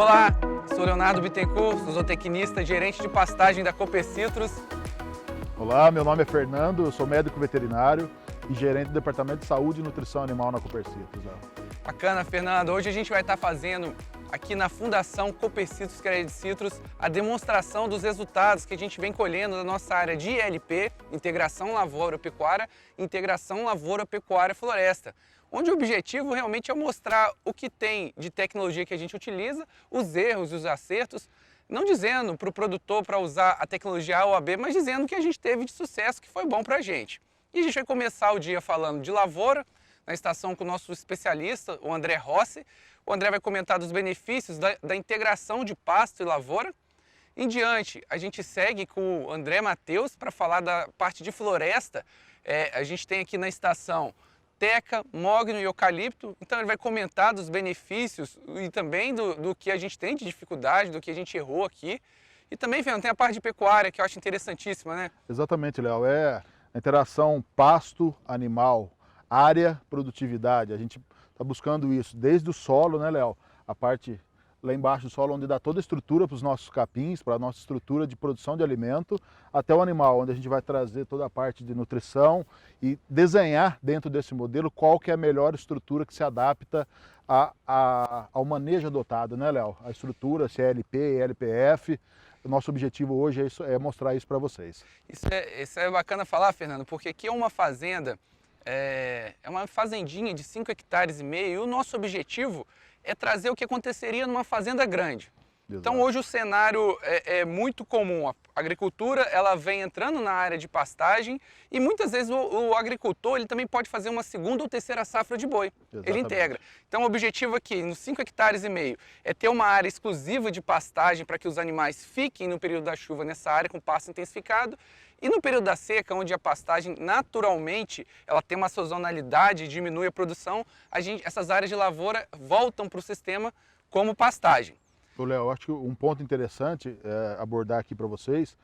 Olá, sou Leonardo Bittencourt, sou zootecnista, gerente de pastagem da Cooper Citrus. Olá, meu nome é Fernando, eu sou médico veterinário e gerente do Departamento de Saúde e Nutrição Animal na Cooper Citrus. Bacana, Fernando. Hoje a gente vai estar fazendo aqui na Fundação Cooper Citrus Credit Citrus a demonstração dos resultados que a gente vem colhendo da nossa área de ILP, Integração Lavoura-Pecuária, Integração Lavoura-Pecuária-Floresta, onde o objetivo realmente é mostrar o que tem de tecnologia que a gente utiliza, os erros e os acertos, não dizendo para o produtor para usar a tecnologia A ou a B, mas dizendo que a gente teve de sucesso, que foi bom para a gente. E a gente vai começar o dia falando de lavoura, na estação com o nosso especialista, o André Rossi. O André vai comentar dos benefícios da integração de pasto e lavoura. Em diante, a gente segue com o André Matheus para falar da parte de floresta. A gente tem aqui na estação teca, mogno e eucalipto, então ele vai comentar dos benefícios e também do que a gente tem de dificuldade, do que a gente errou aqui. E também, Fernando, tem a parte de pecuária que eu acho interessantíssima, né? Exatamente, Léo, é a interação pasto-animal, área, produtividade. A gente está buscando isso desde o solo, né, Léo? A parte lá embaixo do solo, onde dá toda a estrutura para os nossos capins, para a nossa estrutura de produção de alimento, até o animal, onde a gente vai trazer toda a parte de nutrição e desenhar dentro desse modelo qual que é a melhor estrutura que se adapta ao manejo adotado, né, Léo? A estrutura, se é LP, LPF. O nosso objetivo hoje é mostrar isso para vocês. Isso é bacana falar, Fernando, porque aqui é uma fazenda, é uma fazendinha de 5,5 hectares e o nosso objetivo é trazer o que aconteceria numa fazenda grande. Exato. Então hoje o cenário é muito comum, a agricultura ela vem entrando na área de pastagem e muitas vezes o agricultor ele também pode fazer uma segunda ou terceira safra de boi. Exatamente. Ele integra. Então o objetivo aqui, nos 5,5 hectares é ter uma área exclusiva de pastagem para que os animais fiquem no período da chuva nessa área com pasto intensificado. E no período da seca, onde a pastagem naturalmente ela tem uma sazonalidade e diminui a produção, essas áreas de lavoura voltam para o sistema como pastagem. Léo, eu acho que um ponto interessante abordar aqui para vocês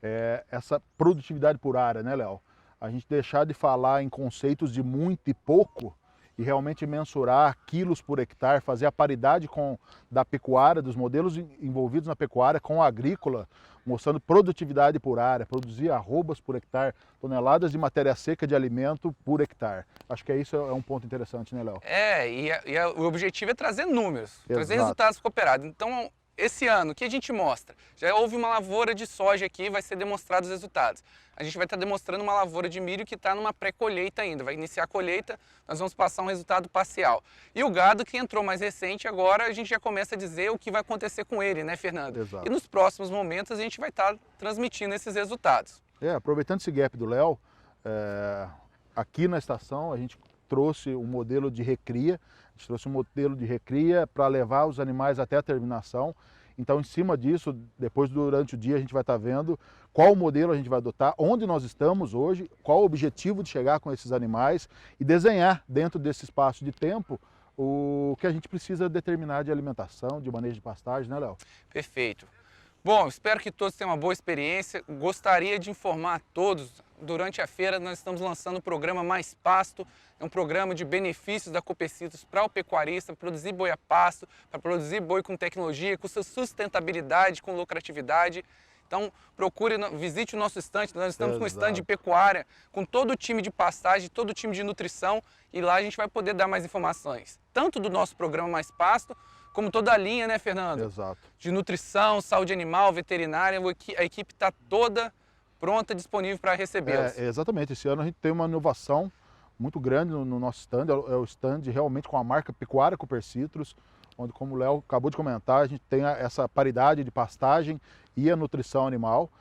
é essa produtividade por área, né, Léo? A gente deixar de falar em conceitos de muito e pouco e realmente mensurar quilos por hectare, fazer a paridade da pecuária, dos modelos envolvidos na pecuária com a agrícola, mostrando produtividade por área, produzir arrobas por hectare, toneladas de matéria seca de alimento por hectare. Acho que isso é um ponto interessante, né, Léo? O objetivo é trazer números, Exato. trazer resultados cooperados. Então, esse ano, o que a gente mostra? Já houve uma lavoura de soja aqui, vai ser demonstrado os resultados. A gente vai estar demonstrando uma lavoura de milho que está numa pré-colheita ainda, vai iniciar a colheita, nós vamos passar um resultado parcial. E o gado que entrou mais recente, agora a gente já começa a dizer o que vai acontecer com ele, né, Fernando? Exato. E nos próximos momentos a gente vai estar transmitindo esses resultados. Aproveitando esse gap do Léo, aqui na estação a gente trouxe um modelo de recria, para levar os animais até a terminação. Então, em cima disso, depois durante o dia a gente vai estar vendo qual modelo a gente vai adotar, onde nós estamos hoje, qual o objetivo de chegar com esses animais e desenhar dentro desse espaço de tempo o que a gente precisa determinar de alimentação, de manejo de pastagem, né, Léo? Perfeito. Bom, espero que todos tenham uma boa experiência. Gostaria de informar a todos, durante a feira nós estamos lançando o programa Mais Pasto, é um programa de benefícios da Cooper Citrus para o pecuarista, para produzir boi a pasto, para produzir boi com tecnologia, com sua sustentabilidade, com lucratividade. Então visite o nosso estande, nós estamos com um estande de pecuária, com todo o time de pastagem, todo o time de nutrição e lá a gente vai poder dar mais informações, tanto do nosso programa Mais Pasto, como toda a linha, né, Fernando? Exato. De nutrição, saúde animal, veterinária, a equipe está toda pronta, disponível para recebê-los. Exatamente, esse ano a gente tem uma inovação muito grande no nosso stand, é o stand realmente com a marca Pecuária Cooper Citrus, onde, como o Léo acabou de comentar, a gente tem essa paridade de pastagem e a nutrição animal.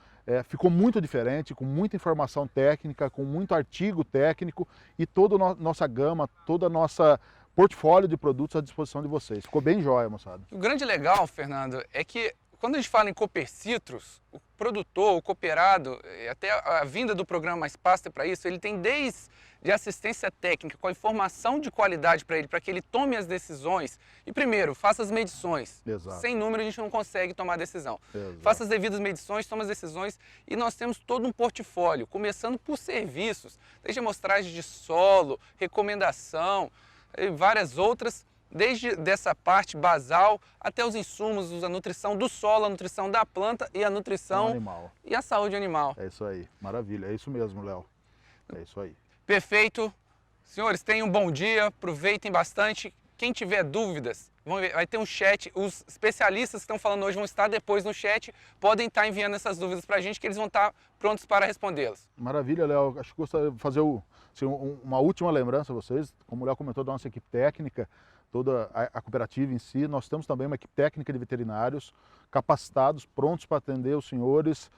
Ficou muito diferente, com muita informação técnica, com muito artigo técnico e toda a nossa gama, toda a nossa portfólio de produtos à disposição de vocês. Ficou bem jóia, moçada. O grande legal, Fernando, é que quando a gente fala em Cooper Citrus, o produtor, o cooperado, até a vinda do programa Mais Pasto é para isso, ele tem desde assistência técnica, com a informação de qualidade para ele, para que ele tome as decisões. E primeiro, faça as medições. Exato. Sem número a gente não consegue tomar a decisão. Exato. Faça as devidas medições, tome as decisões e nós temos todo um portfólio, começando por serviços, desde amostragem de solo, recomendação e várias outras, desde dessa parte basal até os insumos, a nutrição do solo, a nutrição da planta e a nutrição animal. E a saúde animal. É isso aí, maravilha, é isso mesmo, Léo. É isso aí. Perfeito. Senhores, tenham um bom dia, aproveitem bastante. Quem tiver dúvidas, vai ter um chat. Os especialistas que estão falando hoje vão estar depois no chat. Podem estar enviando essas dúvidas para a gente, que eles vão estar prontos para respondê-las. Maravilha, Léo. Acho que gostaria de fazer uma última lembrança a vocês. Como o Léo comentou, da nossa equipe técnica, toda a cooperativa em si. Nós temos também uma equipe técnica de veterinários capacitados, prontos para atender os senhores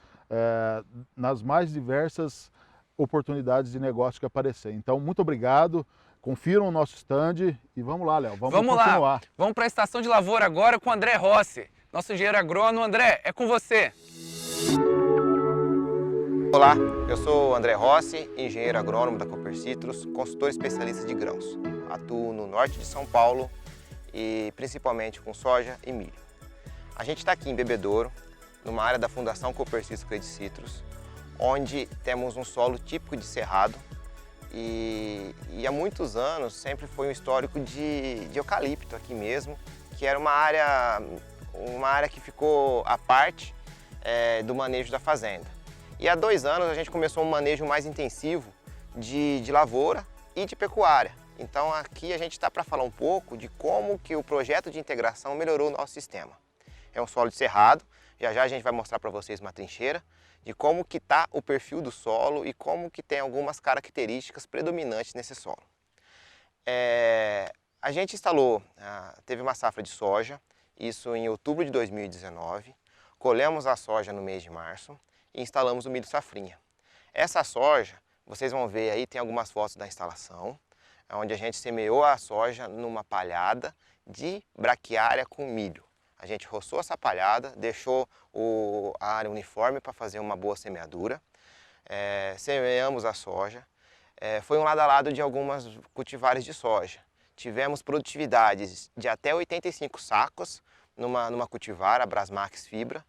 nas mais diversas oportunidades de negócio que aparecer. Então, muito obrigado. Confiram o nosso stand e vamos lá, Léo. Vamos continuar. Lá. Vamos para a estação de lavoura agora com o André Rossi, nosso engenheiro agrônomo. André, é com você. Olá, eu sou o André Rossi, engenheiro agrônomo da Cooper Citrus, consultor especialista de grãos. Atuo no norte de São Paulo e principalmente com soja e milho. A gente está aqui em Bebedouro, numa área da Fundação Cooper Citrus Credit Citrus, onde temos um solo típico de cerrado e há muitos anos sempre foi um histórico de eucalipto aqui mesmo, que era uma área que ficou à parte do manejo da fazenda. E há 2 anos a gente começou um manejo mais intensivo de lavoura e de pecuária. Então aqui a gente está para falar um pouco de como que o projeto de integração melhorou o nosso sistema. É um solo de cerrado, já a gente vai mostrar para vocês uma trincheira de como que está o perfil do solo e como que tem algumas características predominantes nesse solo. A gente instalou, teve uma safra de soja, isso em outubro de 2019, colhemos a soja no mês de março e instalamos o milho safrinha. Essa soja, vocês vão ver aí, tem algumas fotos da instalação, onde a gente semeou a soja numa palhada de braquiária com milho. A gente roçou essa palhada, deixou a área uniforme para fazer uma boa semeadura, semeamos a soja, foi um lado a lado de algumas cultivares de soja. Tivemos produtividades de até 85 sacos numa cultivar, a Brasmax Fibra,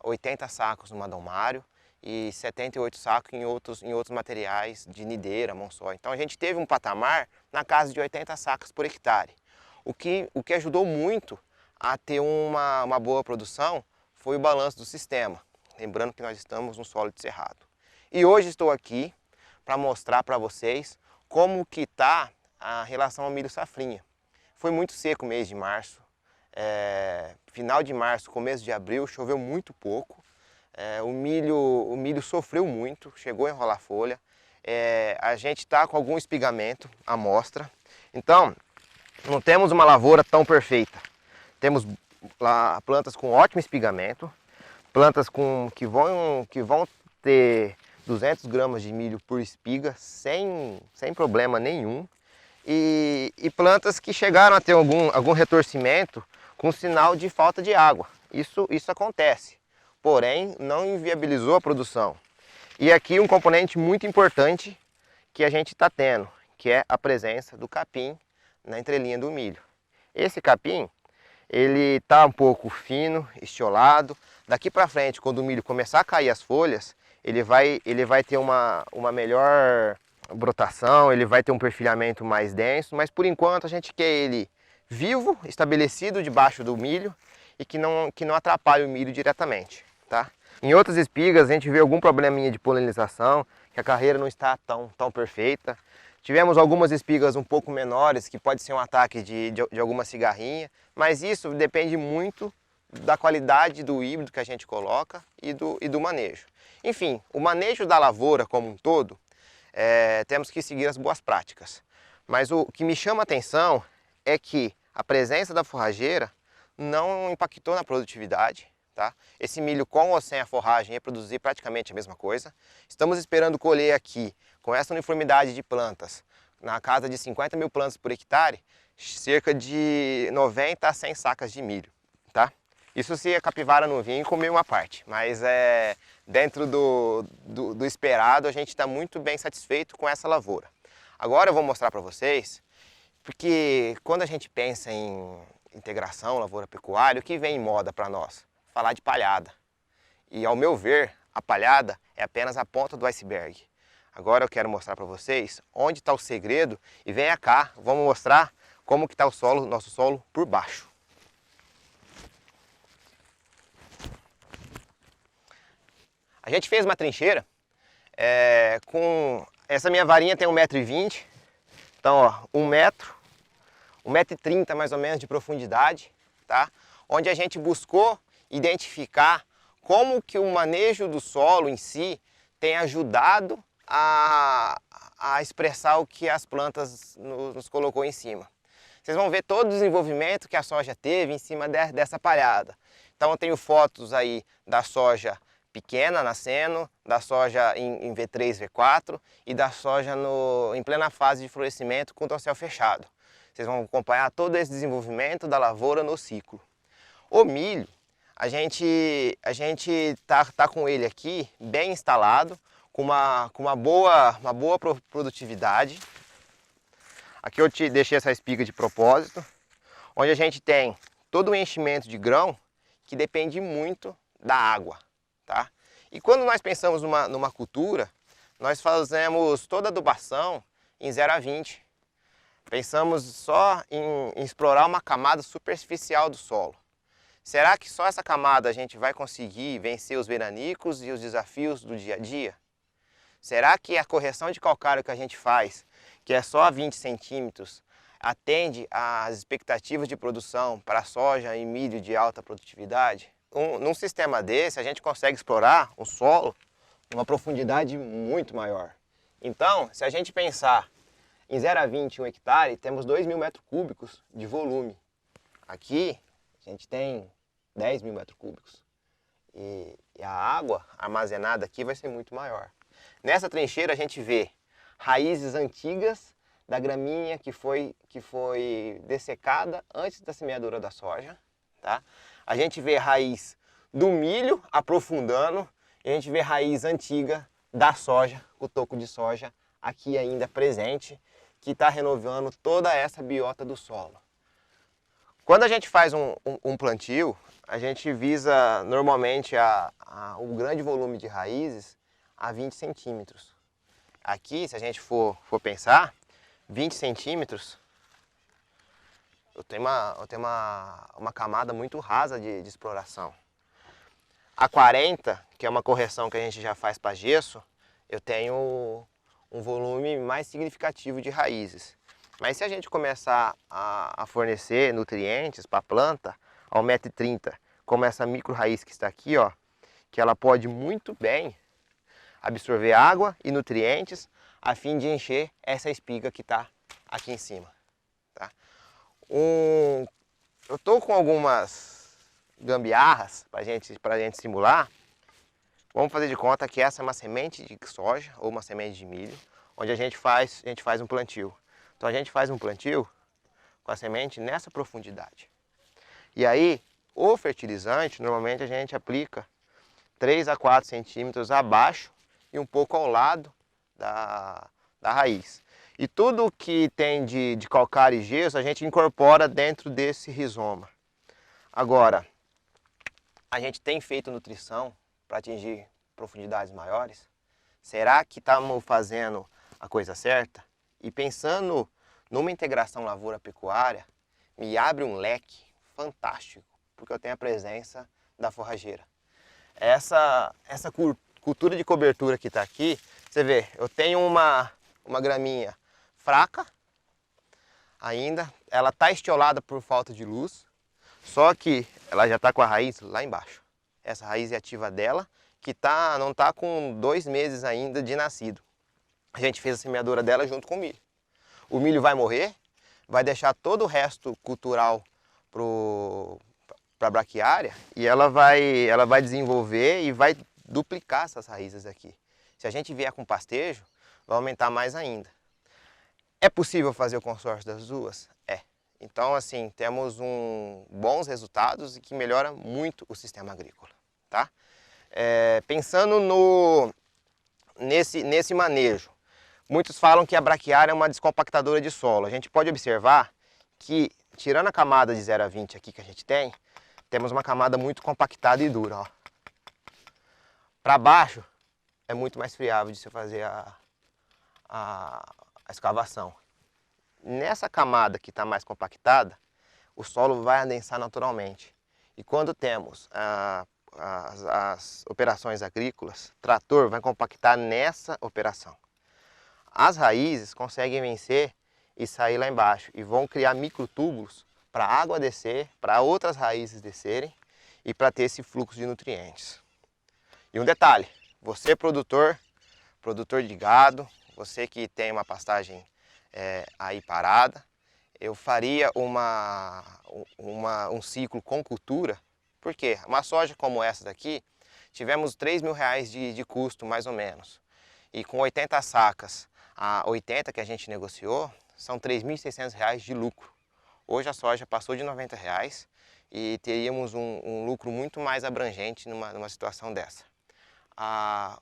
80 sacos numa Dalmário e 78 sacos em outros materiais de nideira, monçói. Então a gente teve um patamar na casa de 80 sacos por hectare. O que ajudou muito a ter uma boa produção foi o balanço do sistema. Lembrando que nós estamos no solo de cerrado. E hoje estou aqui para mostrar para vocês como que está a relação ao milho safrinha. Foi muito seco o mês de março. Final de março, começo de abril, choveu muito pouco. O milho sofreu muito, chegou a enrolar folha. A gente está com algum espigamento à mostra. Então, não temos uma lavoura tão perfeita. Temos lá plantas com ótimo espigamento, plantas que vão ter 200 gramas de milho por espiga sem problema nenhum. E plantas que chegaram a ter algum retorcimento com sinal de falta de água. Isso acontece, porém não inviabilizou a produção. E aqui um componente muito importante que a gente está tendo, que é a presença do capim na entrelinha do milho. Esse capim, ele está um pouco fino, estiolado. Daqui para frente, quando o milho começar a cair as folhas, ele vai ter uma melhor brotação, ele vai ter um perfilhamento mais denso, mas por enquanto a gente quer ele vivo, estabelecido debaixo do milho e que não atrapalhe o milho diretamente, tá? Em outras espigas a gente vê algum probleminha de polinização, que a carreira não está tão perfeita. Tivemos algumas espigas um pouco menores, que pode ser um ataque de alguma cigarrinha, mas isso depende muito da qualidade do híbrido que a gente coloca e do manejo. Enfim, o manejo da lavoura como um todo, temos que seguir as boas práticas. Mas o que me chama a atenção é que a presença da forrageira não impactou na produtividade. Tá? Esse milho com ou sem a forragem ia produzir praticamente a mesma coisa. Estamos esperando colher aqui, com essa uniformidade de plantas, na casa de 50 mil plantas por hectare, cerca de 90 a 100 sacas de milho. Tá? Isso se a capivara não vir e comer uma parte, mas dentro do esperado a gente está muito bem satisfeito com essa lavoura. Agora eu vou mostrar para vocês, porque quando a gente pensa em integração lavoura-pecuária, o que vem em moda para nós? Falar de palhada. E ao meu ver, a palhada é apenas a ponta do iceberg. Agora eu quero mostrar para vocês onde está o segredo e venha cá, vamos mostrar como que está o solo, nosso solo por baixo. A gente fez uma trincheira com... Essa minha varinha tem 1,20 m, então ó, 1 metro, 1,30 m mais ou menos de profundidade, tá? Onde a gente buscou identificar como que o manejo do solo em si tem ajudado a expressar o que as plantas nos colocou em cima. Vocês vão ver todo o desenvolvimento que a soja teve em cima dessa palhada. Então eu tenho fotos aí da soja pequena nascendo, da soja em V3, V4 e da soja em plena fase de florescimento com o dossel fechado. Vocês vão acompanhar todo esse desenvolvimento da lavoura no ciclo. O milho, a gente tá com ele aqui bem instalado, com uma boa produtividade. Aqui eu te deixei essa espiga de propósito, onde a gente tem todo o enchimento de grão que depende muito da água, tá? E quando nós pensamos numa cultura, nós fazemos toda a adubação em 0 a 20. Pensamos só em explorar uma camada superficial do solo. Será que só essa camada a gente vai conseguir vencer os veranicos e os desafios do dia a dia? Será que a correção de calcário que a gente faz, que é só a 20 centímetros, atende às expectativas de produção para soja e milho de alta produtividade? Num sistema desse, a gente consegue explorar um solo numa profundidade muito maior. Então, se a gente pensar em 0 a 20, 1 hectare, temos 2.000 metros cúbicos de volume. Aqui, a gente tem 10.000 metros cúbicos. E a água armazenada aqui vai ser muito maior. Nessa trincheira, a gente vê raízes antigas da graminha que foi dessecada antes da semeadura da soja, tá? A gente vê raiz do milho aprofundando e a gente vê raiz antiga da soja, o toco de soja aqui ainda presente, que está renovando toda essa biota do solo. Quando a gente faz um plantio, a gente visa normalmente o grande volume de raízes a 20 centímetros. Aqui, se a gente for pensar, 20 centímetros, eu tenho uma camada muito rasa de exploração. A 40, que é uma correção que a gente já faz para gesso, eu tenho um volume mais significativo de raízes. Mas se a gente começar a fornecer nutrientes para a planta, ao 1,30 m, como essa micro raiz que está aqui, ó, que ela pode muito bem absorver água e nutrientes a fim de encher essa espiga que está aqui em cima. Tá? Eu estou com algumas gambiarras para a gente simular. Vamos fazer de conta que essa é uma semente de soja ou uma semente de milho, onde a gente faz um plantio. Então a gente faz um plantio com a semente nessa profundidade. E aí, o fertilizante, normalmente a gente aplica 3 a 4 centímetros abaixo e um pouco ao lado da raiz. E tudo que tem de calcário e gesso a gente incorpora dentro desse rizoma. Agora, a gente tem feito nutrição para atingir profundidades maiores? Será que estamos fazendo a coisa certa? E pensando numa integração lavoura-pecuária, me abre um leque fantástico, porque eu tenho a presença da forrageira. Essa cultura de cobertura que está aqui, você vê, eu tenho uma graminha fraca ainda, ela está estiolada por falta de luz, só que ela já está com a raiz lá embaixo. Essa raiz é ativa dela, que não está com 2 meses ainda de nascido. A gente fez a semeadura dela junto com o milho. O milho vai morrer, vai deixar todo o resto cultural para a braquiária e ela vai desenvolver e vai duplicar essas raízes aqui. Se a gente vier com pastejo, vai aumentar mais ainda. É possível fazer o consórcio das duas? É. Então, assim, temos bons resultados e que melhora muito o sistema agrícola, tá? Pensando nesse manejo, muitos falam que a braquiária é uma descompactadora de solo. A gente pode observar que, tirando a camada de 0 a 20 aqui que a gente tem, temos uma camada muito compactada e dura. Para baixo é muito mais friável de se fazer a escavação. nessa camada que está mais compactada, o solo vai adensar naturalmente. E quando temos as operações agrícolas, trator vai compactar nessa operação. As raízes conseguem vencer e sair lá embaixo e vão criar microtúbulos para a água descer, para outras raízes descerem e para ter esse fluxo de nutrientes. E um detalhe, você produtor de gado, você que tem uma pastagem aí parada, eu faria um ciclo com cultura. Por quê? Uma soja como essa daqui, tivemos R$3.000 de custo mais ou menos. E com 80 sacas, a 80 que a gente negociou, são R$3.600 de lucro. Hoje a soja passou de R$90 e teríamos um lucro muito mais abrangente numa situação dessa.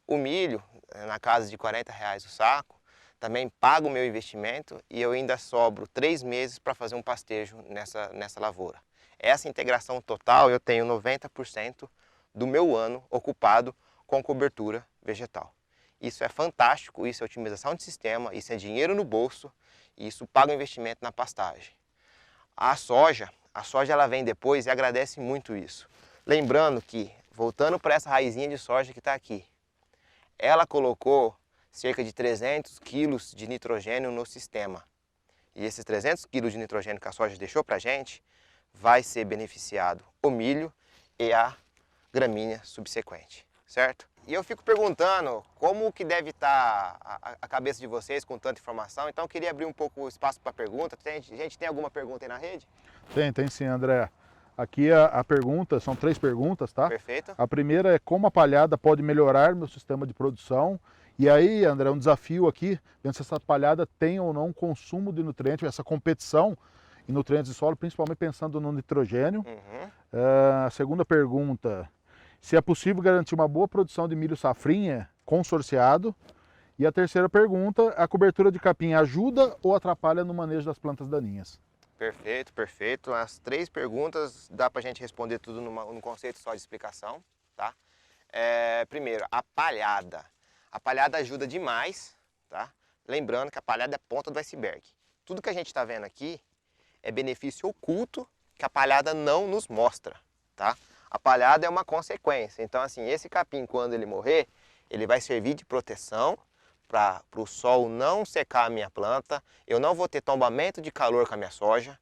O milho, na casa de R$40 o saco, também pago o meu investimento e eu ainda sobro 3 meses para fazer um pastejo nessa lavoura. Essa integração total eu tenho 90% do meu ano ocupado com cobertura vegetal. Isso é fantástico, isso é otimização de sistema, isso é dinheiro no bolso e isso paga o investimento na pastagem. A soja ela vem depois e agradece muito isso. Lembrando que, voltando para essa raizinha de soja que está aqui, ela colocou cerca de 300 quilos de nitrogênio no sistema. E esses 300 quilos de nitrogênio que a soja deixou para a gente, vai ser beneficiado o milho e a gramínea subsequente, certo? E eu fico perguntando como que deve estar a cabeça de vocês com tanta informação, então eu queria abrir um pouco o espaço para pergunta. Gente, tem alguma pergunta aí na rede? Tem sim, André. Aqui a pergunta, são 3 perguntas, tá? Perfeito. A primeira é como a palhada pode melhorar meu sistema de produção. E aí, André, um desafio aqui, vendo se essa palhada tem ou não consumo de nutrientes, essa competição em nutrientes de solo, principalmente pensando no nitrogênio. A segunda pergunta, se é possível garantir uma boa produção de milho safrinha consorciado. E a terceira pergunta, a cobertura de capim ajuda ou atrapalha no manejo das plantas daninhas? Perfeito, perfeito. As 3 perguntas dá para a gente responder tudo num conceito só de explicação, tá? Primeiro, a palhada. A palhada ajuda demais, tá? Lembrando que a palhada é a ponta do iceberg. Tudo que a gente está vendo aqui é benefício oculto que a palhada não nos mostra, tá? A palhada é uma consequência. Então, assim, esse capim, quando ele morrer, ele vai servir de proteção para o sol não secar a minha planta, eu não vou ter tombamento de calor com a minha soja.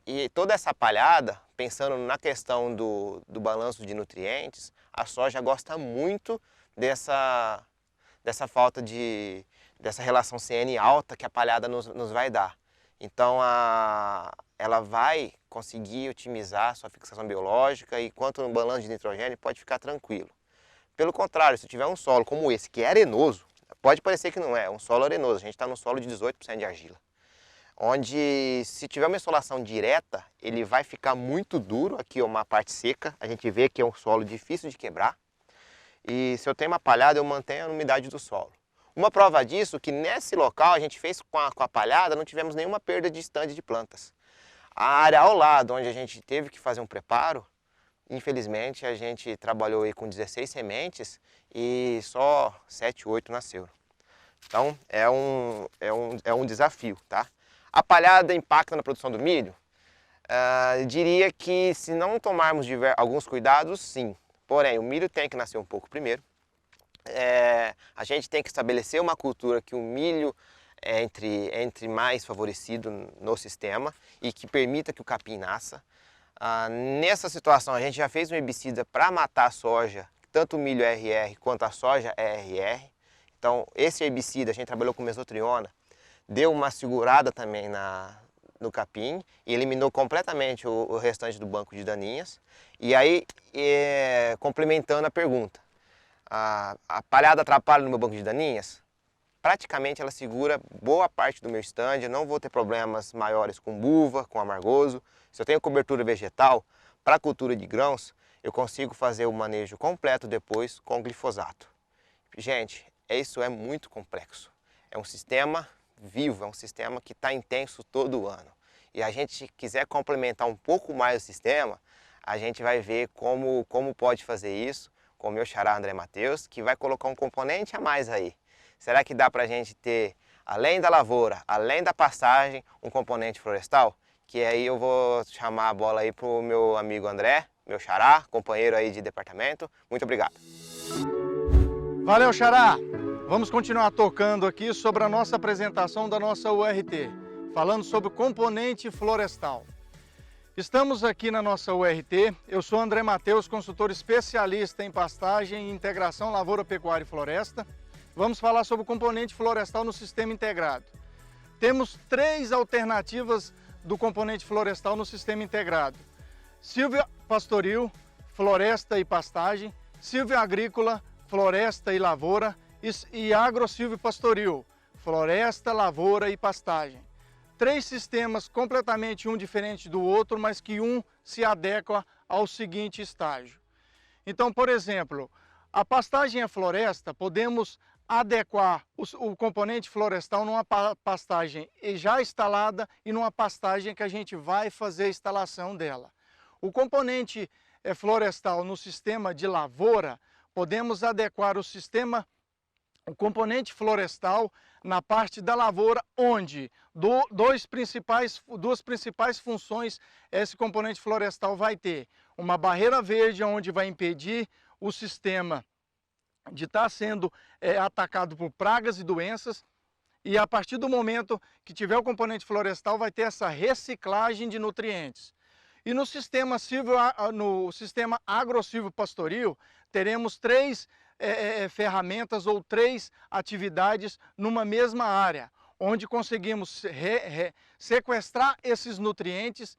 E toda essa palhada, pensando na questão do balanço de nutrientes, a soja gosta muito dessa falta dessa relação CN alta que a palhada nos vai dar. Então ela vai conseguir otimizar a sua fixação biológica e quanto no balanço de nitrogênio pode ficar tranquilo. Pelo contrário, se tiver um solo como esse, que é arenoso, pode parecer que não é um solo arenoso, a gente está num solo de 18% de argila, onde se tiver uma insolação direta, ele vai ficar muito duro, aqui é uma parte seca, a gente vê que é um solo difícil de quebrar, e se eu tenho uma palhada eu mantenho a umidade do solo. Uma prova disso que nesse local a gente fez com a palhada, não tivemos nenhuma perda de estande de plantas. A área ao lado, onde a gente teve que fazer um preparo, infelizmente a gente trabalhou aí com 16 sementes e só 7, 8 nasceram. Então é um desafio, tá? A palhada impacta na produção do milho? Eu diria que se não tomarmos alguns cuidados, sim. Porém, o milho tem que nascer um pouco primeiro. A gente tem que estabelecer uma cultura que o milho entre mais favorecido no sistema e que permita que o capim nasça. Nessa situação, a gente já fez um herbicida para matar a soja, tanto o milho RR quanto a soja ERR. Então, esse herbicida, a gente trabalhou com mesotriona, deu uma segurada também no capim e eliminou completamente o restante do banco de daninhas. E aí, complementando a pergunta, a palhada atrapalha no meu banco de daninhas? Praticamente ela segura boa parte do meu stand, eu não vou ter problemas maiores com buva, com amargoso. Se eu tenho cobertura vegetal, para cultura de grãos, eu consigo fazer o manejo completo depois com glifosato. Gente, isso é muito complexo. É um sistema vivo, é um sistema que está intenso todo ano. E a gente quiser complementar um pouco mais o sistema, a gente vai ver como pode fazer isso com o meu xará André Matheus, que vai colocar um componente a mais aí. Será que dá para a gente ter além da lavoura, além da pastagem, um componente florestal, que aí eu vou chamar a bola aí para o meu amigo André, meu xará, companheiro aí de departamento. Muito obrigado. Valeu, xará! Vamos continuar tocando aqui sobre a nossa apresentação da nossa URT, falando sobre o componente florestal. Estamos aqui na nossa URT, eu sou André Matheus, consultor especialista em pastagem e integração lavoura, pecuária e floresta. Vamos falar sobre o componente florestal no sistema integrado. Temos 3 alternativas do componente florestal no sistema integrado: silvia pastoril, floresta e pastagem; silvia agrícola, floresta e lavoura; e agro-silvio pastoril, floresta, lavoura e pastagem. 3 sistemas completamente um diferente do outro, mas que um se adequa ao seguinte estágio. Então, por exemplo, a pastagem e a floresta, podemos adequar o componente florestal numa pastagem já instalada e numa pastagem que a gente vai fazer a instalação dela. O componente florestal no sistema de lavoura, podemos adequar o componente florestal na parte da lavoura, onde duas principais funções esse componente florestal vai ter. Uma barreira verde, onde vai impedir o sistema de estar sendo atacado por pragas e doenças, e a partir do momento que tiver o componente florestal, vai ter essa reciclagem de nutrientes. E no sistema agro-silvio pastoril, teremos 3 ferramentas ou 3 atividades numa mesma área, onde conseguimos sequestrar esses nutrientes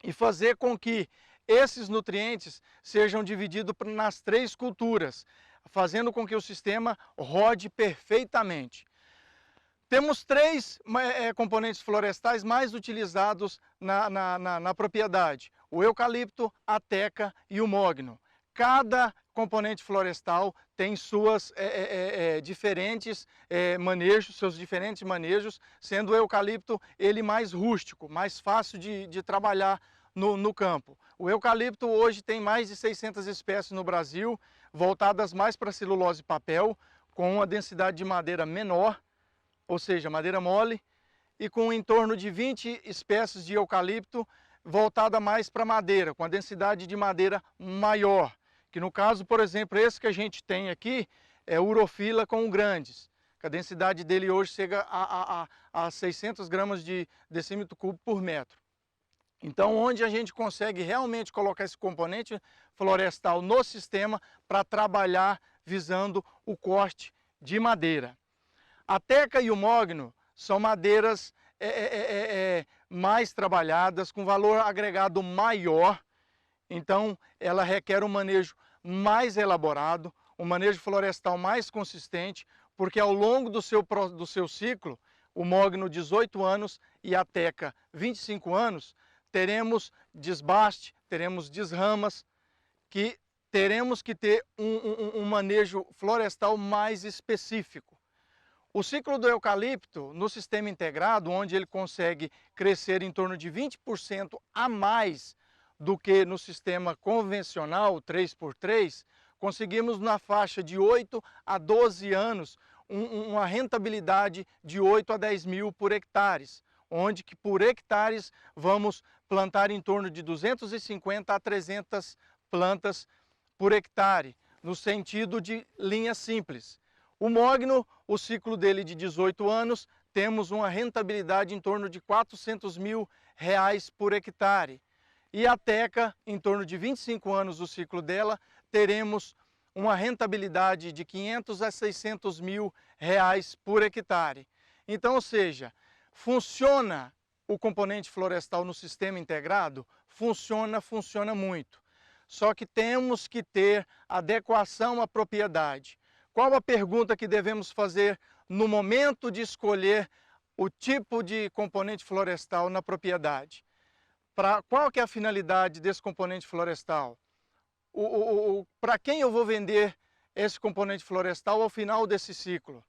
e fazer com que esses nutrientes sejam divididos nas 3 culturas, fazendo com que o sistema rode perfeitamente. Temos 3 componentes florestais mais utilizados na propriedade: o eucalipto, a teca e o mogno. Cada componente florestal tem suas diferentes manejos, seus diferentes manejos, sendo o eucalipto ele mais rústico, mais fácil de trabalhar no campo. O eucalipto hoje tem mais de 600 espécies no Brasil, voltadas mais para celulose e papel, com uma densidade de madeira menor, ou seja, madeira mole, e com em torno de 20 espécies de eucalipto voltada mais para madeira, com a densidade de madeira maior. Que no caso, por exemplo, esse que a gente tem aqui é Urophila com grandes, que a densidade dele hoje chega a 600 gramas de decímetro cúbico por metro. Então, onde a gente consegue realmente colocar esse componente florestal no sistema para trabalhar visando o corte de madeira. A teca e o mogno são madeiras mais trabalhadas, com valor agregado maior. Então, ela requer um manejo mais elaborado, um manejo florestal mais consistente, porque ao longo do seu ciclo, o mogno 18 anos e a teca 25 anos, teremos desbaste, teremos desramas, que teremos que ter um manejo florestal mais específico. O ciclo do eucalipto, no sistema integrado, onde ele consegue crescer em torno de 20% a mais do que no sistema convencional 3x3, conseguimos na faixa de 8 a 12 anos uma rentabilidade de 8 a 10 mil por hectares, onde que por hectares vamos plantar em torno de 250 a 300 plantas por hectare, no sentido de linha simples. O mogno, o ciclo dele de 18 anos, temos uma rentabilidade em torno de 400 mil reais por hectare. E a teca, em torno de 25 anos o ciclo dela, teremos uma rentabilidade de 500 a 600 mil reais por hectare. Então, ou seja, funciona o componente florestal no sistema integrado? Funciona muito. Só que temos que ter adequação à propriedade. Qual a pergunta que devemos fazer no momento de escolher o tipo de componente florestal na propriedade? Qual que é a finalidade desse componente florestal? Para quem eu vou vender esse componente florestal ao final desse ciclo?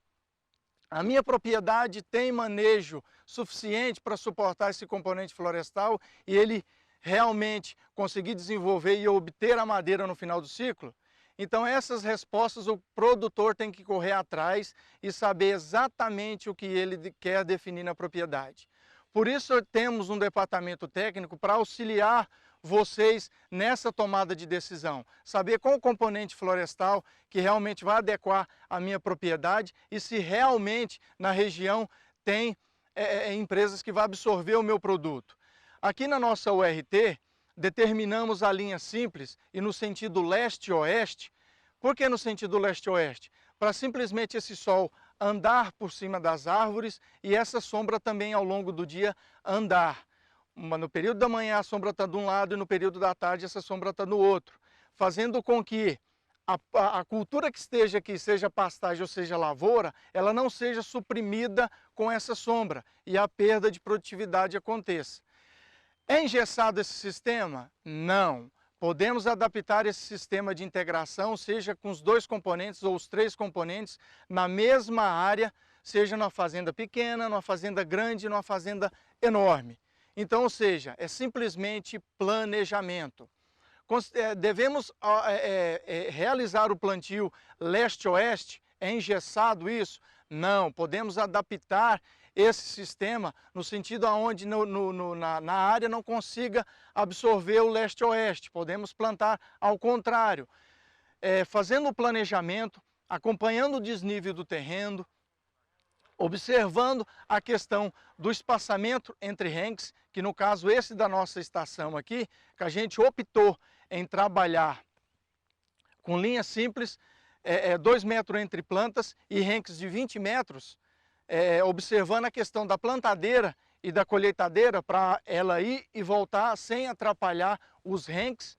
A minha propriedade tem manejo suficiente para suportar esse componente florestal e ele realmente conseguir desenvolver e obter a madeira no final do ciclo? Então essas respostas o produtor tem que correr atrás e saber exatamente o que ele quer definir na propriedade. Por isso temos um departamento técnico para auxiliar vocês nessa tomada de decisão. Saber qual o componente florestal que realmente vai adequar a minha propriedade e se realmente na região tem empresas que vão absorver o meu produto. Aqui na nossa URT, determinamos a linha simples e no sentido leste-oeste. Por que no sentido leste-oeste? Para simplesmente esse sol andar por cima das árvores e essa sombra também ao longo do dia andar. No período da manhã a sombra está de um lado e no período da tarde essa sombra está do outro. Fazendo com que a cultura que esteja aqui, seja pastagem ou seja lavoura, ela não seja suprimida com essa sombra e a perda de produtividade aconteça. É engessado esse sistema? Não. Podemos adaptar esse sistema de integração, seja com os 2 componentes ou os 3 componentes, na mesma área, seja numa fazenda pequena, numa fazenda grande, numa fazenda enorme. Então, ou seja, é simplesmente planejamento. Devemos realizar o plantio leste-oeste? É engessado isso? Não, podemos adaptar esse sistema no sentido onde na área não consiga absorver o leste-oeste. Podemos plantar ao contrário, fazendo o planejamento, acompanhando o desnível do terreno, observando a questão do espaçamento entre renques, que no caso esse da nossa estação aqui, que a gente optou em trabalhar com linha simples, 2 metros entre plantas e renques de 20 metros, observando a questão da plantadeira e da colheitadeira para ela ir e voltar sem atrapalhar os renques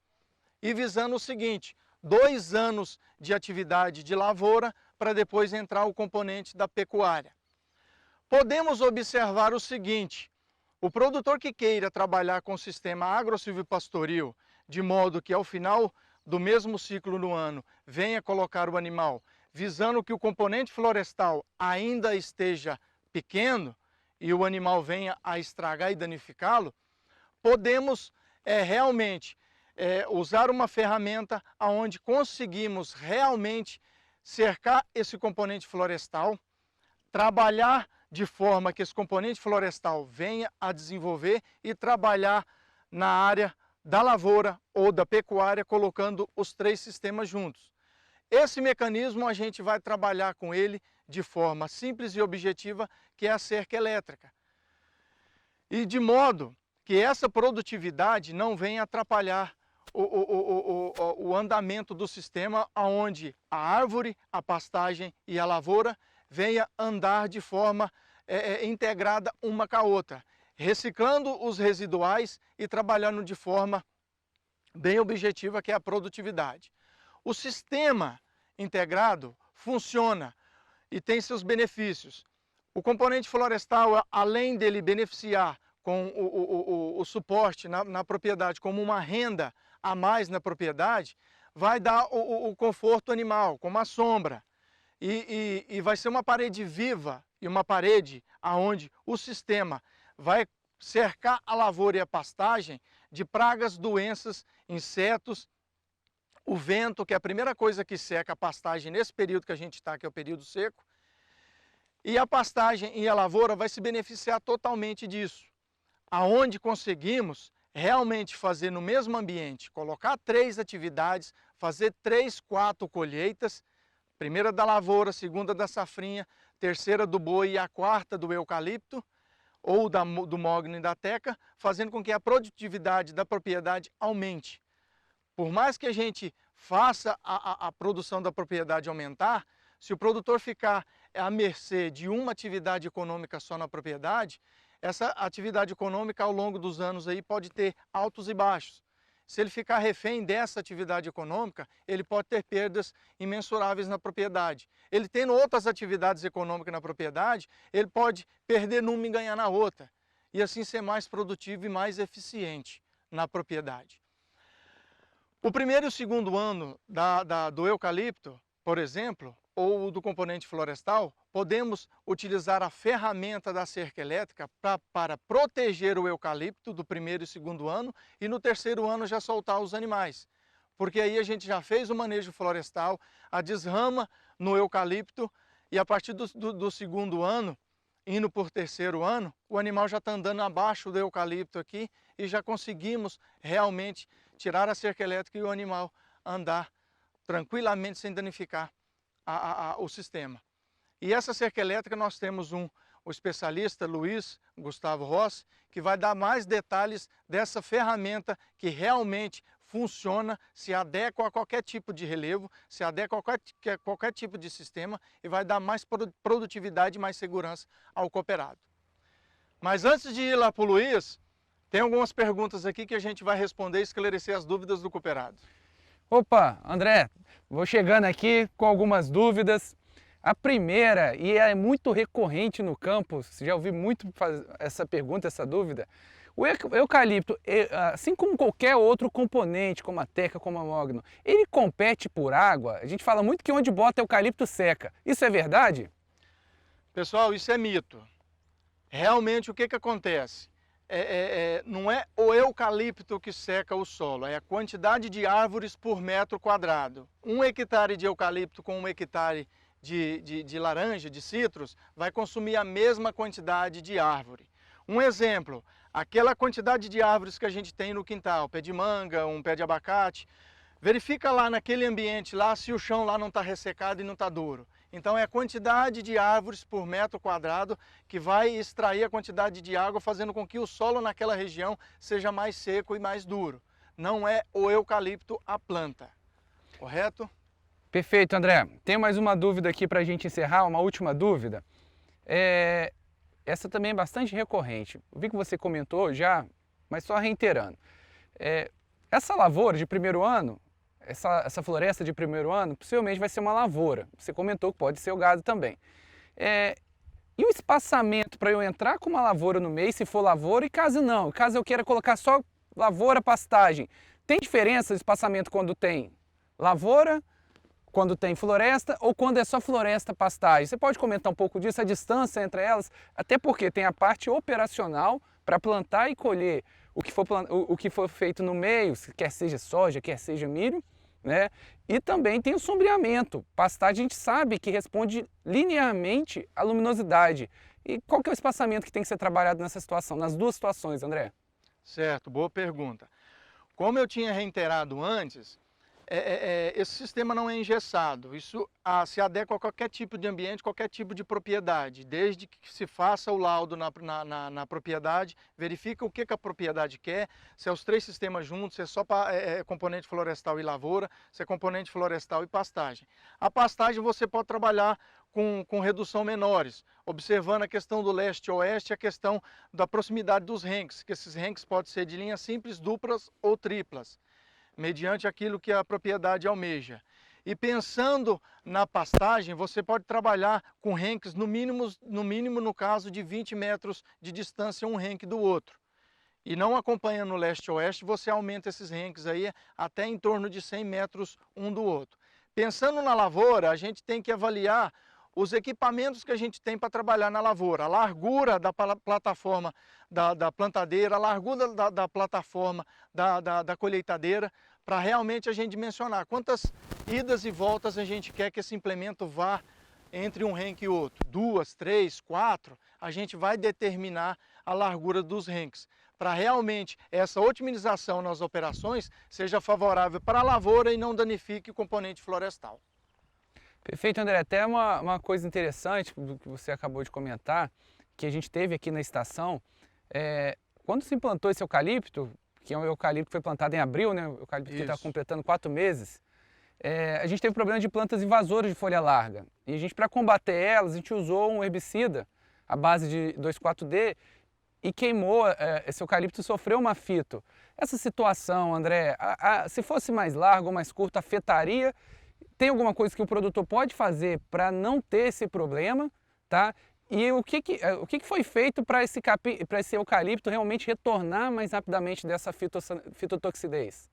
e visando o seguinte, 2 anos de atividade de lavoura para depois entrar o componente da pecuária. Podemos observar o seguinte, o produtor que queira trabalhar com o sistema agro-silvopastoril, de modo que ao final do mesmo ciclo no ano venha colocar o animal, visando que o componente florestal ainda esteja pequeno e o animal venha a estragar e danificá-lo, podemos realmente usar uma ferramenta onde conseguimos realmente cercar esse componente florestal, trabalhar de forma que esse componente florestal venha a desenvolver e trabalhar na área da lavoura ou da pecuária, colocando os 3 sistemas juntos. Esse mecanismo a gente vai trabalhar com ele de forma simples e objetiva, que é a cerca elétrica. E de modo que essa produtividade não venha atrapalhar o andamento do sistema, onde a árvore, a pastagem e a lavoura venha andar de forma integrada uma com a outra, reciclando os residuais e trabalhando de forma bem objetiva, que é a produtividade. O sistema integrado funciona e tem seus benefícios. O componente florestal, além dele beneficiar com o suporte na propriedade como uma renda a mais na propriedade, vai dar o conforto animal, como a sombra. E vai ser uma parede viva e uma parede onde o sistema vai cercar a lavoura e a pastagem de pragas, doenças, insetos, o vento, que é a primeira coisa que seca a pastagem nesse período que a gente está, que é o período seco, e a pastagem e a lavoura vai se beneficiar totalmente disso, aonde conseguimos realmente fazer no mesmo ambiente, colocar 3 atividades, fazer 3, 4 colheitas, primeira da lavoura, segunda da safrinha, terceira do boi e a quarta do eucalipto, ou do mogno e da teca, fazendo com que a produtividade da propriedade aumente. Por mais que a gente faça a produção da propriedade aumentar, se o produtor ficar à mercê de uma atividade econômica só na propriedade, essa atividade econômica ao longo dos anos aí pode ter altos e baixos. Se ele ficar refém dessa atividade econômica, ele pode ter perdas imensuráveis na propriedade. Ele tendo outras atividades econômicas na propriedade, ele pode perder numa e ganhar na outra. E assim ser mais produtivo e mais eficiente na propriedade. O primeiro e o segundo ano do eucalipto, por exemplo, ou do componente florestal, podemos utilizar a ferramenta da cerca elétrica para proteger o eucalipto do primeiro e segundo ano e no terceiro ano já soltar os animais. porque aí a gente já fez o manejo florestal, a desrama no eucalipto, e a partir do segundo ano, indo por terceiro ano, o animal já está andando abaixo do eucalipto aqui e já conseguimos realmente tirar a cerca elétrica e o animal andar tranquilamente sem danificar o sistema. E essa cerca elétrica nós temos o especialista Luiz Gustavo Rossi, que vai dar mais detalhes dessa ferramenta que realmente funciona, se adequa a qualquer tipo de relevo, se adequa a qualquer tipo de sistema e vai dar mais produtividade e mais segurança ao cooperado. Mas antes de ir lá para o Luiz, tem algumas perguntas aqui que a gente vai responder e esclarecer as dúvidas do cooperado. Opa, André, vou chegando aqui com algumas dúvidas. A primeira, e é muito recorrente no campo, já ouvi muito essa pergunta, essa dúvida. O eucalipto, assim como qualquer outro componente, como a teca, como a mogno, ele compete por água? A gente fala muito que onde bota eucalipto seca. Isso é verdade? Pessoal, isso é mito. Realmente o que acontece? Não é o eucalipto que seca o solo, é a quantidade de árvores por metro quadrado. 1 hectare de eucalipto com 1 hectare de laranja, de citros, vai consumir a mesma quantidade de árvore. Um exemplo, aquela quantidade de árvores que a gente tem no quintal, pé de manga, um pé de abacate, verifica lá naquele ambiente lá se o chão lá não está ressecado e não está duro. Então é a quantidade de árvores por metro quadrado que vai extrair a quantidade de água, fazendo com que o solo naquela região seja mais seco e mais duro. Não é o eucalipto a planta, correto? Perfeito, André. Tem mais uma dúvida aqui para a gente encerrar, uma última dúvida. Essa também é bastante recorrente. Eu vi que você comentou já, mas só reiterando. Essa lavoura de primeiro ano, essa floresta de primeiro ano, possivelmente vai ser uma lavoura. Você comentou que pode ser o gado também. E o espaçamento para eu entrar com uma lavoura no meio, se for lavoura, e caso não, caso eu queira colocar só lavoura, pastagem. Tem diferença o espaçamento quando tem lavoura, quando tem floresta ou quando é só floresta, pastagem? Você pode comentar um pouco disso, a distância entre elas? Até porque tem a parte operacional para plantar e colher o que for feito no meio, quer seja soja, quer seja milho, né? E também tem o sombreamento. Pastagem a gente sabe que responde linearmente à luminosidade. E qual que é o espaçamento que tem que ser trabalhado nessa situação, nas duas situações, André? Certo, boa pergunta. Como eu tinha reiterado antes, esse sistema não é engessado, isso se adequa a qualquer tipo de ambiente, qualquer tipo de propriedade, desde que se faça o laudo na propriedade, verifica o que a propriedade quer, se é os 3 sistemas juntos, se é só componente florestal e lavoura, se é componente florestal e pastagem. A pastagem você pode trabalhar com redução menores, observando a questão do leste-oeste, a questão da proximidade dos renques, que esses renques podem ser de linhas simples, duplas ou triplas, mediante aquilo que a propriedade almeja. E pensando na pastagem, você pode trabalhar com renques no mínimo no caso de 20 metros de distância um renque do outro. E não acompanhando o leste-oeste, você aumenta esses renques aí até em torno de 100 metros um do outro. Pensando na lavoura, a gente tem que avaliar os equipamentos que a gente tem para trabalhar na lavoura, a largura da plataforma da plantadeira, a largura da plataforma da colheitadeira, para realmente a gente dimensionar quantas idas e voltas a gente quer que esse implemento vá entre um renque e outro. 2, 3, 4, a gente vai determinar a largura dos renques, para realmente essa otimização nas operações seja favorável para a lavoura e não danifique o componente florestal. Perfeito, André. Até uma coisa interessante do que você acabou de comentar, que a gente teve aqui na estação, quando se implantou esse eucalipto, que é um eucalipto que foi plantado em abril, né? O eucalipto que está completando 4 meses, a gente teve problema de plantas invasoras de folha larga. E a gente, para combater elas, a gente usou um herbicida à base de 2,4-D e queimou, esse eucalipto sofreu uma fito. Essa situação, André, se fosse mais largo ou mais curto, afetaria? Tem alguma coisa que o produtor pode fazer para não ter esse problema, tá? E o que foi feito para esse eucalipto realmente retornar mais rapidamente dessa fitotoxidez?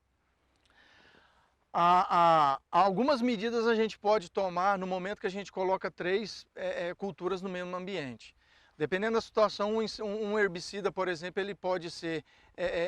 Algumas medidas a gente pode tomar no momento que a gente coloca 3 culturas no mesmo ambiente. Dependendo da situação, um herbicida, por exemplo, ele pode ser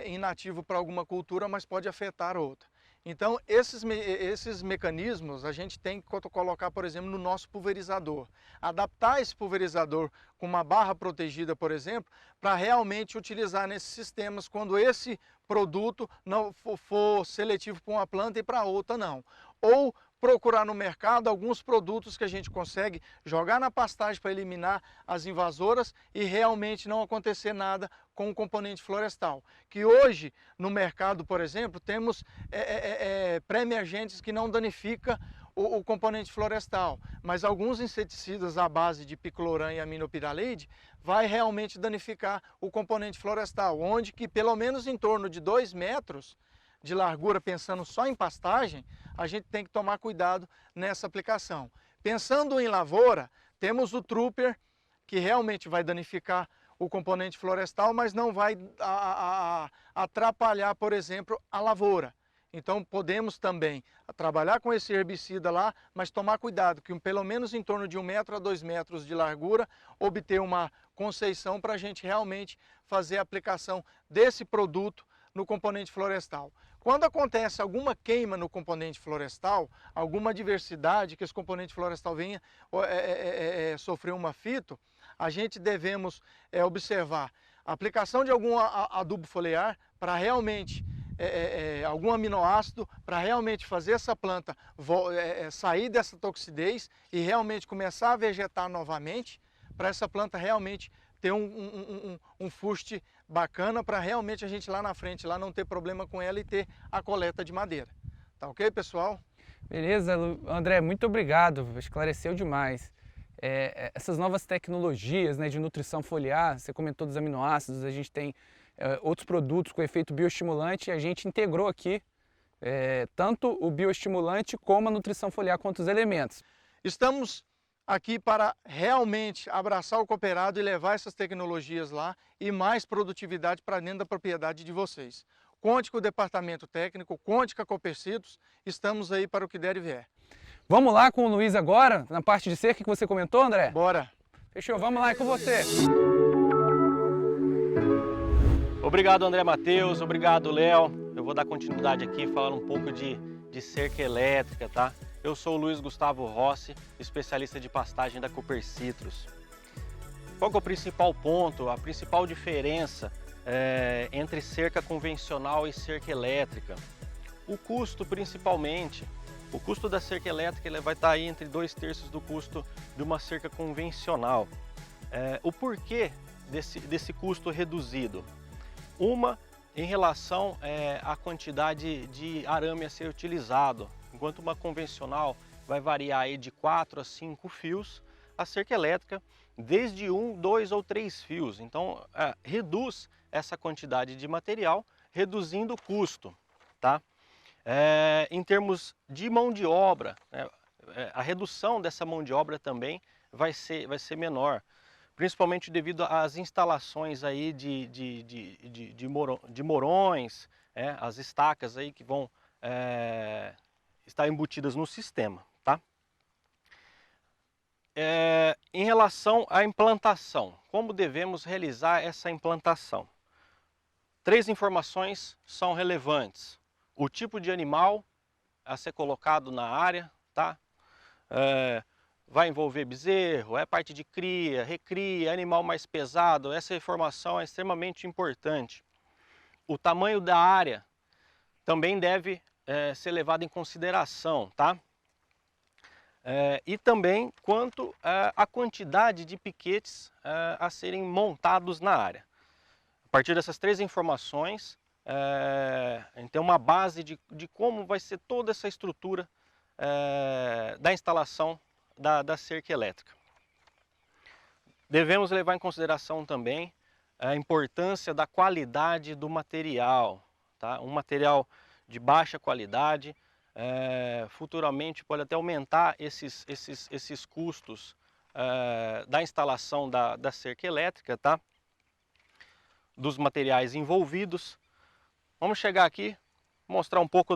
inativo para alguma cultura, mas pode afetar outra. Então, esses mecanismos a gente tem que colocar, por exemplo, no nosso pulverizador. Adaptar esse pulverizador com uma barra protegida, por exemplo, para realmente utilizar nesses sistemas quando esse produto não for seletivo para uma planta e para outra não. Ou procurar no mercado alguns produtos que a gente consegue jogar na pastagem para eliminar as invasoras e realmente não acontecer nada com o componente florestal. Que hoje no mercado, por exemplo, temos pré-emergentes que não danifica o componente florestal, mas alguns inseticidas à base de picloram e aminopiralide vai realmente danificar o componente florestal, onde que pelo menos em torno de 2 metros de largura, pensando só em pastagem, a gente tem que tomar cuidado nessa aplicação. Pensando em lavoura, temos o Trooper, que realmente vai danificar o componente florestal, mas não vai atrapalhar, por exemplo, a lavoura. Então podemos também trabalhar com esse herbicida lá, mas tomar cuidado que pelo menos em torno de 1 metro a 2 metros de largura, obter uma conceição para a gente realmente fazer a aplicação desse produto no componente florestal. Quando acontece alguma queima no componente florestal, alguma adversidade que esse componente florestal venha sofrer uma fito, a gente devemos observar a aplicação de algum adubo foliar para realmente, algum aminoácido, para realmente fazer essa planta sair dessa toxidez e realmente começar a vegetar novamente, para essa planta realmente ter um fuste bacana para realmente a gente lá na frente lá não ter problema com ela e ter a coleta de madeira. Tá ok, pessoal? Beleza, André, muito obrigado, esclareceu demais. Essas novas tecnologias, né, de nutrição foliar, você comentou dos aminoácidos, a gente tem outros produtos com efeito bioestimulante e a gente integrou aqui tanto o bioestimulante como a nutrição foliar com outros elementos. Estamos aqui para realmente abraçar o cooperado e levar essas tecnologias lá e mais produtividade para dentro da propriedade de vocês. Conte com o departamento técnico, conte com a Copercitos, estamos aí para o que der e vier. Vamos lá com o Luiz agora, na parte de cerca que você comentou, André? Bora! Fechou, vamos lá, é com você! Obrigado, André Matheus, obrigado, Léo. Eu vou dar continuidade aqui falando um pouco de cerca elétrica, tá? Eu sou o Luiz Gustavo Rossi, especialista de pastagem da Copercitos. Qual que é o principal ponto, a principal diferença entre cerca convencional e cerca elétrica? O custo, principalmente. O custo da cerca elétrica ele vai estar aí entre 2/3 do custo de uma cerca convencional. O porquê desse custo reduzido? Uma, em relação à quantidade de arame a ser utilizado. Enquanto uma convencional vai variar aí de 4 a 5 fios, a cerca elétrica desde 1, 2 ou 3 fios. Então reduz essa quantidade de material, reduzindo o custo, tá? Em termos de mão de obra, né, a redução dessa mão de obra também vai ser menor, principalmente devido às instalações aí de morões, as estacas aí que vão estar embutidas no sistema, tá? Em relação à implantação, como devemos realizar essa implantação? 3 informações são relevantes. O tipo de animal a ser colocado na área, tá? Vai envolver bezerro, parte de cria, recria, animal mais pesado, essa informação é extremamente importante. O tamanho da área também deve ser levado em consideração, tá? E também quanto à quantidade de piquetes a serem montados na área. A partir dessas 3 informações, a gente tem uma base de como vai ser toda essa estrutura da instalação da cerca elétrica. Devemos levar em consideração também a importância da qualidade do material, tá? Um material de baixa qualidade futuramente pode até aumentar esses custos da instalação da cerca elétrica, tá? Dos materiais envolvidos. Vamos chegar aqui, mostrar um pouco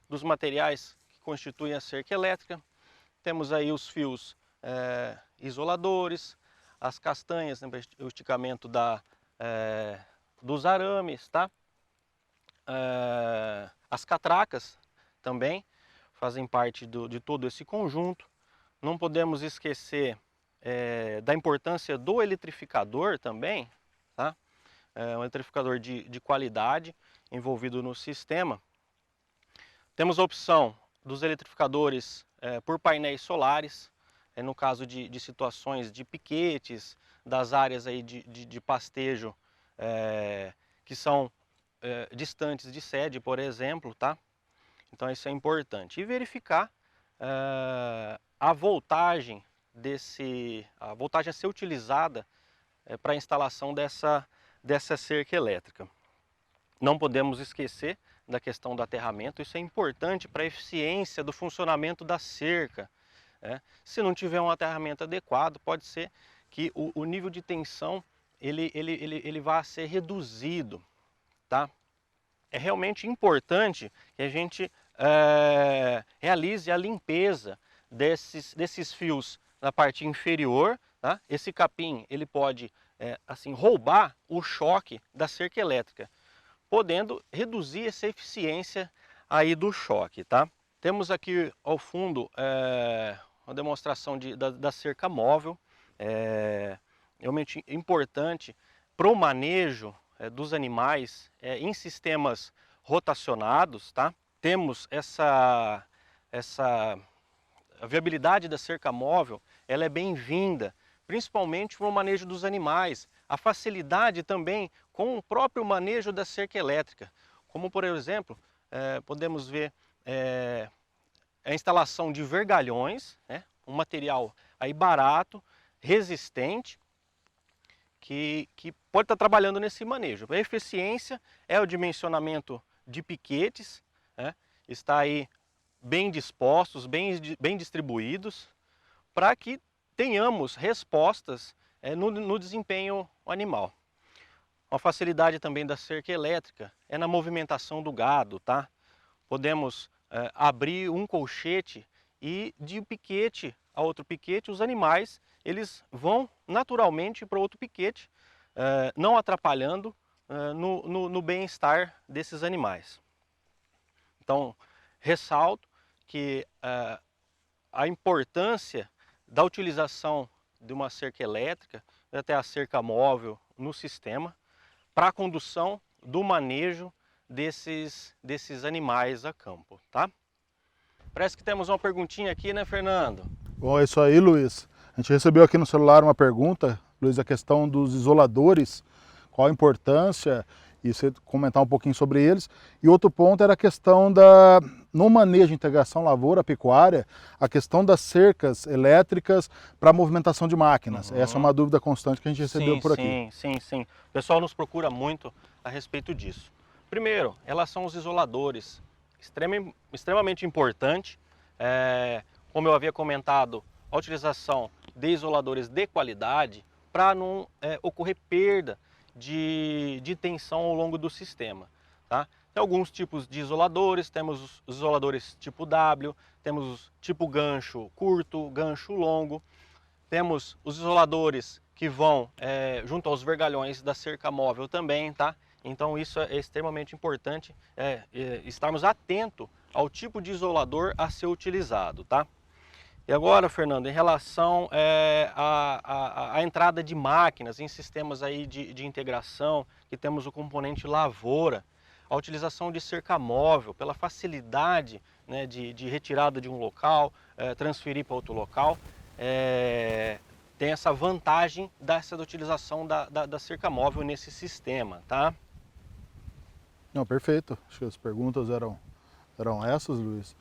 dos materiais que constituem a cerca elétrica. Temos aí os fios isoladores, as castanhas, né, o esticamento dos arames, tá? As catracas, também fazem parte de todo esse conjunto. Não podemos esquecer da importância do eletrificador também, tá? Um eletrificador de qualidade envolvido no sistema. Temos a opção dos eletrificadores por painéis solares, no caso de situações de piquetes, das áreas aí de pastejo que são distantes de sede, por exemplo, tá? Então isso é importante. E verificar a voltagem a ser utilizada para a instalação dessa cerca elétrica. Não podemos esquecer da questão do aterramento, isso é importante para a eficiência do funcionamento da cerca. Se não tiver um aterramento adequado, pode ser que o nível de tensão ele vá ser reduzido, tá? É realmente importante que a gente realize a limpeza desses fios na parte inferior, tá? Esse capim ele pode assim roubar o choque da cerca elétrica, podendo reduzir essa eficiência aí do choque, tá? Temos aqui ao fundo uma demonstração da cerca móvel, realmente importante para o manejo dos animais em sistemas rotacionados, tá? Temos a viabilidade da cerca móvel, ela é bem-vinda, principalmente para o manejo dos animais, a facilidade também com o próprio manejo da cerca elétrica, como por exemplo, podemos ver a instalação de vergalhões, um material aí barato, resistente, que pode estar trabalhando nesse manejo. A eficiência é o dimensionamento de piquetes, está aí bem dispostos, bem distribuídos, para que tenhamos respostas no desempenho animal. Uma facilidade também da cerca elétrica é na movimentação do gado, tá? Podemos abrir um colchete e de piquete a outro piquete, os animais eles vão naturalmente para outro piquete, não atrapalhando no bem-estar desses animais. Então, ressalto que a importância da utilização de uma cerca elétrica, até a cerca móvel no sistema, para a condução do manejo desses animais a campo, tá? Parece que temos uma perguntinha aqui, né, Fernando? Bom, é isso aí, Luiz. A gente recebeu aqui no celular uma pergunta, Luiz, a questão dos isoladores, qual a importância, e você comentar um pouquinho sobre eles. E outro ponto era a questão no manejo de integração lavoura-pecuária, a questão das cercas elétricas para a movimentação de máquinas. Uhum. Essa é uma dúvida constante que a gente recebeu por aqui. Sim. O pessoal nos procura muito a respeito disso. Primeiro, em relação aos isoladores, extremamente importante. Como eu havia comentado, a utilização de isoladores de qualidade para não ocorrer perda de tensão ao longo do sistema, tá? Tem alguns tipos de isoladores, temos os isoladores tipo W, temos tipo gancho curto, gancho longo, temos os isoladores que vão junto aos vergalhões da cerca móvel também, tá? Então isso é extremamente importante, estarmos atentos ao tipo de isolador a ser utilizado, tá? E agora, Fernando, em relação à entrada de máquinas em sistemas aí de integração, que temos o componente lavoura, a utilização de cerca móvel, pela facilidade, né, de retirada de um local, transferir para outro local, tem essa vantagem dessa utilização da cerca móvel nesse sistema, tá? Não, perfeito. Acho que as perguntas eram essas, Luiz.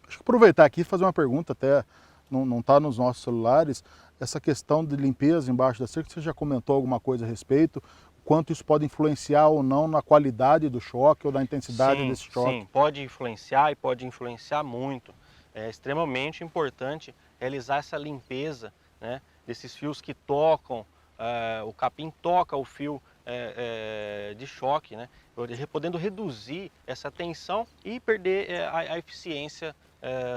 Acho que aproveitar aqui e fazer uma pergunta, até não está nos nossos celulares, essa questão de limpeza embaixo da cerca, você já comentou alguma coisa a respeito? Quanto isso pode influenciar ou não na qualidade do choque ou na intensidade desse choque? Sim, pode influenciar e pode influenciar muito. É extremamente importante realizar essa limpeza, né, desses fios que tocam, o capim toca o fio de choque, né, podendo reduzir essa tensão e perder a eficiência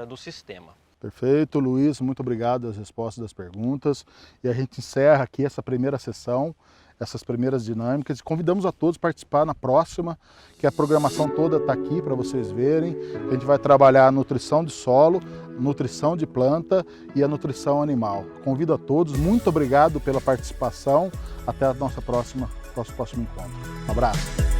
do sistema. Perfeito, Luiz, muito obrigado pelas respostas das perguntas. E a gente encerra aqui essa primeira sessão. essas primeiras dinâmicas e convidamos a todos a participar na próxima, que a programação toda está aqui para vocês verem. A gente vai trabalhar a nutrição de solo, nutrição de planta e a nutrição animal. Convido a todos, muito obrigado pela participação, até a nosso próximo encontro. Um abraço.